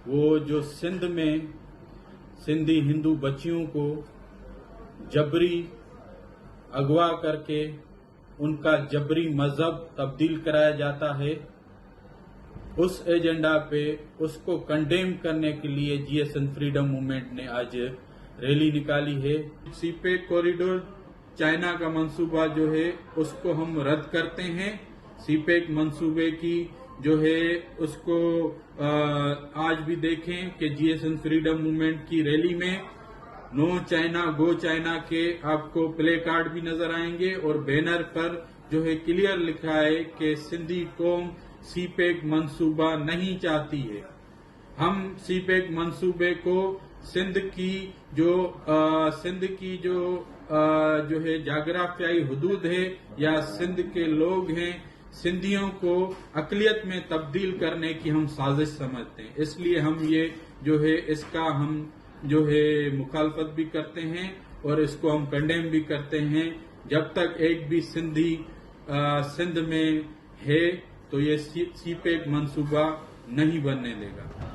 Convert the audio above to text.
वो जो सिंध में सिंधी हिंदू बच्चियों को जबरी अगवा करके उनका जबरी मजहब तब्दील कराया जाता है, उस एजेंडा पे उसको कंडेम करने के लिए जीएसएन फ्रीडम मूवमेंट ने आज रैली निकाली है। सीपेक कॉरिडोर चाइना का मंसूबा जो है उसको हम रद्द करते हैं। सीपेक मंसूबे की जो है उसको आज भी देखें कि जीएसएन फ्रीडम मूवमेंट की रैली में नो चाइना गो चाइना के आपको प्ले कार्ड भी नजर आएंगे और बैनर पर जो है क्लियर लिखा है कि सिंधी कौम सीपेक मंसूबा नहीं चाहती है। हम सीपेक मंसूबे को सिंध की जो है जाग्राफियाई हुदूद है या सिंध के लोग हैं, सिंधियों को अकलियत में तब्दील करने की हम साजिश समझते हैं। इसलिए हम ये जो है इसका हम जो है मुखालफत भी करते हैं और इसको हम कंडेम भी करते हैं। जब तक एक भी सिंधी सिंध में है तो ये सीपेक मंसूबा नहीं बनने देगा।